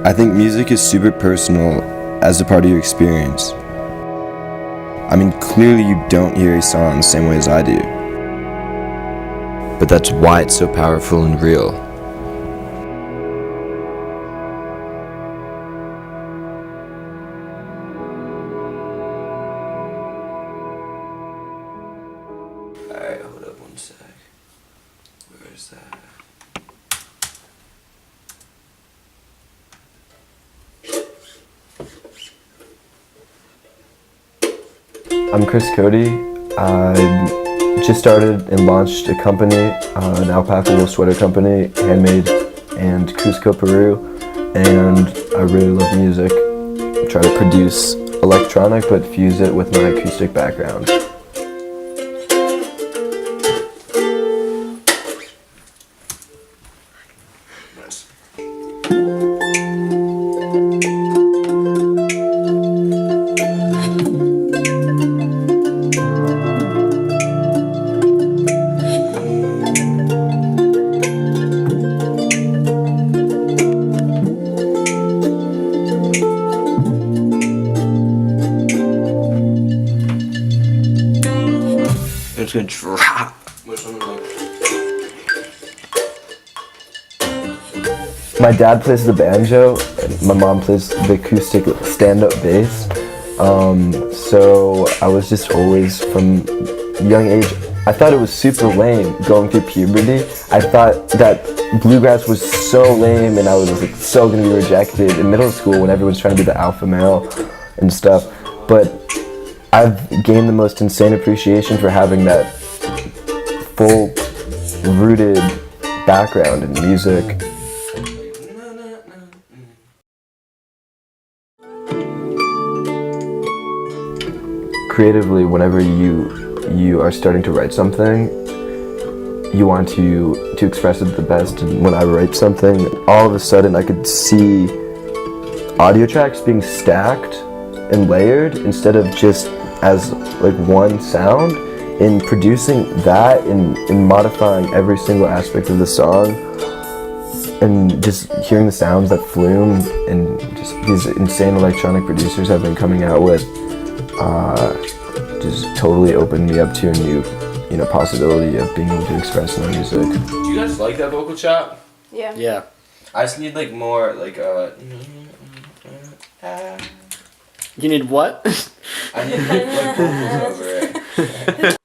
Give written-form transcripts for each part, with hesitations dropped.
I think music is super personal as a part of your experience. I mean, clearly you don't hear a song the same way as I do. But that's why it's so powerful and real. Alright, hold up one sec. Where is that? I'm Kris, Cody. I just started and launched a company, an alpaca wool sweater company, handmade and Cusco, Peru, and I really love music. I try to produce electronic but fuse it with my acoustic background. It's gonna drop. My dad plays the banjo, and my mom plays the acoustic stand-up bass. So I was just always, from a young age, I thought it was super lame going through puberty. I thought that bluegrass was so lame and I was like so gonna be rejected in middle school when everyone's trying to be the alpha male and stuff. But I've gained the most insane appreciation for having that full-rooted background in music. Creatively, whenever you are starting to write something, you want to express it the best. And when I write something, all of a sudden I could see audio tracks being stacked and layered instead of just as like one sound, in producing that and modifying every single aspect of the song, and just hearing the sounds that Flume and just these insane electronic producers have been coming out with just totally opened me up to a new, possibility of being able to express my music. Do you guys like that vocal chop? Yeah. Yeah. I just need like more like You need what? I need like vocals over it.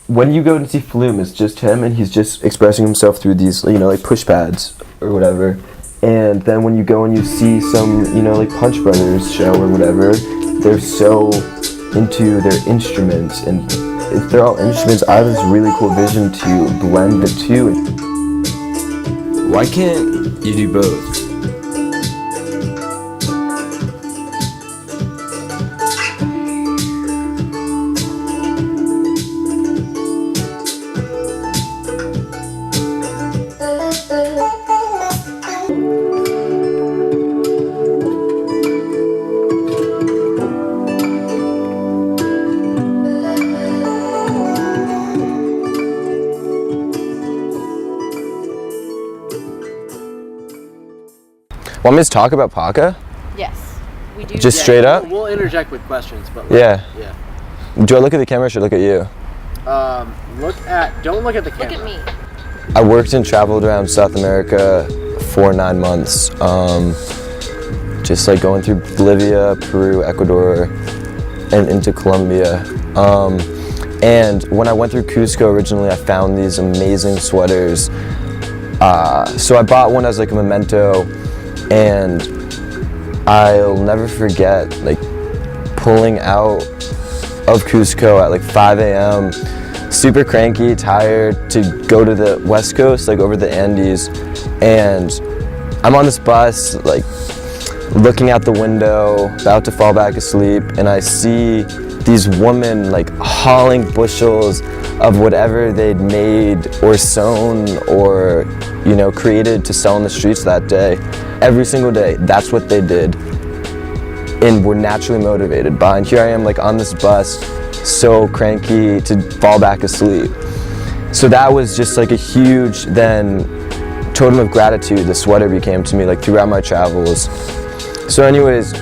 When you go and see Flume, it's just him and he's just expressing himself through these, like push pads or whatever. And then when you go and you see some, like Punch Brothers show or whatever, they're so into their instruments, and if they're all instruments, I have this really cool vision to blend the two. Why can't you do both? Want me to talk about Paca? Yes, we do. Just straight up? We'll interject with questions, but Yeah. Yeah. Do I look at the camera or should I look at you? Don't look at the camera. Look at me. I worked and traveled around South America for 9 months. Just like going through Bolivia, Peru, Ecuador, and into Colombia. And when I went through Cusco originally, I found these amazing sweaters. So I bought one as like a memento, and I'll never forget like pulling out of Cusco at like 5 a.m. super cranky, tired, to go to the West Coast, like over the Andes. And I'm on this bus, like looking out the window, about to fall back asleep, and I see these women like hauling bushels of whatever they'd made or sewn or created to sell in the streets that day. Every single day, that's what they did, and were naturally motivated by. And here I am, like on this bus, so cranky to fall back asleep. So that was just like a huge then totem of gratitude the sweater became to me, like throughout my travels. So anyways,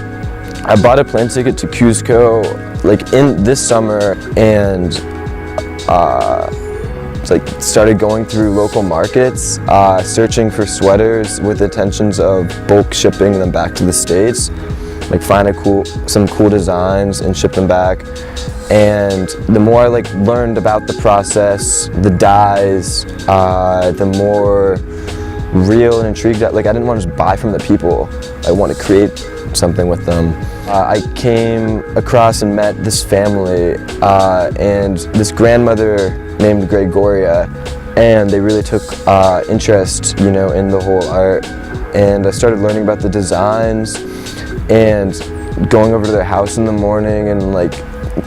I bought a plane ticket to Cuzco like in this summer, and like started going through local markets, searching for sweaters with intentions of bulk shipping them back to the States, like find some cool designs and ship them back. And the more I like learned about the process, the dyes, the more real and intrigued that, like, I didn't want to just buy from the people. I want to create something with them. I came across and met this family and this grandmother named Gregoria, and they really took interest, in the whole art. And I started learning about the designs and going over to their house in the morning and like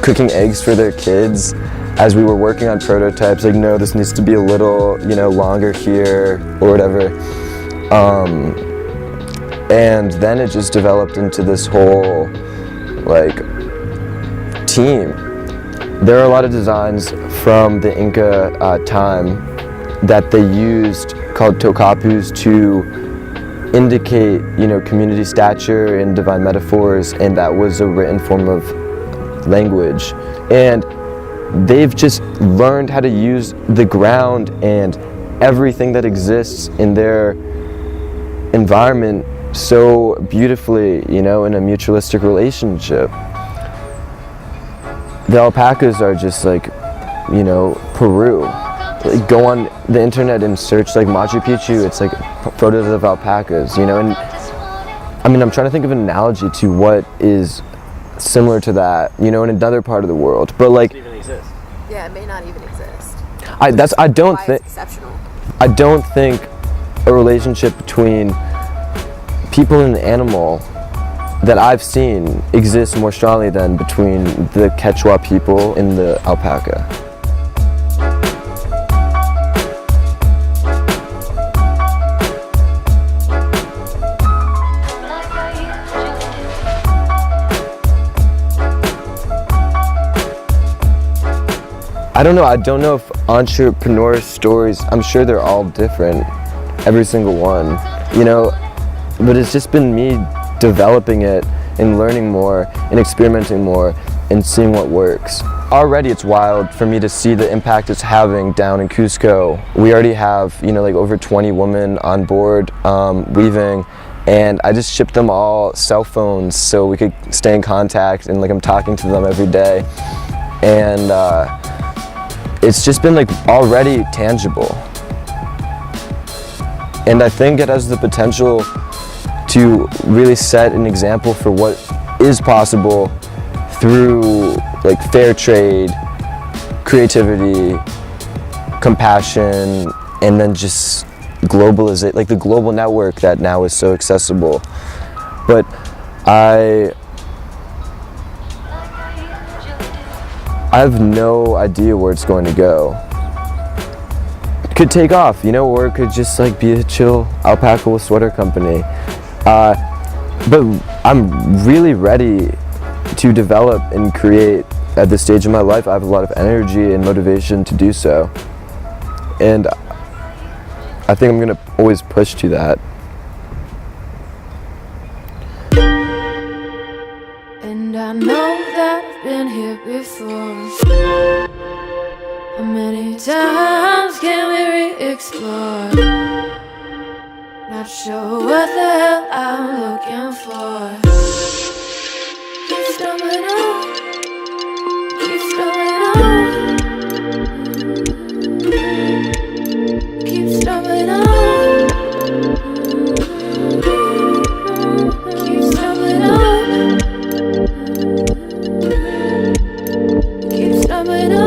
cooking eggs for their kids as we were working on prototypes. Like, no, this needs to be a little, longer here or whatever. And then it just developed into this whole like team. There are a lot of designs from the Inca time that they used called tokapus to indicate, community stature and divine metaphors, and that was a written form of language. And they've just learned how to use the ground and everything that exists in their environment so beautifully, in a mutualistic relationship. The alpacas are just like, Peru. Like, go on the internet and search like Machu Picchu, it's like photos of alpacas, and I mean, I'm trying to think of an analogy to what is similar to that, in another part of the world, but like, It may not even exist. I don't think Exceptional. I don't think a relationship between people and an animal that I've seen exists more strongly than between the Quechua people and the alpaca. I don't know if entrepreneur stories, I'm sure they're all different, every single one, but it's just been me developing it and learning more and experimenting more and seeing what works. Already it's wild for me to see the impact it's having down in Cuzco. We already have, like over 20 women on board weaving, and I just shipped them all cell phones so we could stay in contact, and like I'm talking to them every day. And it's just been like already tangible. And I think it has the potential to really set an example for what is possible through like fair trade, creativity, compassion, and then just globalization, like the global network that now is so accessible. But I have no idea where it's going to go. It could take off, or it could just like be a chill alpaca wool sweater company. But I'm really ready to develop and create at this stage of my life. I have a lot of energy and motivation to do so. And I think I'm gonna always push to that. And I know that I've been here before. How many times can we re-explore? Not sure what the hell I'm looking for. Keep stumbling on, keep stumbling on, keep stumbling on, keep stumbling on, keep stumbling on.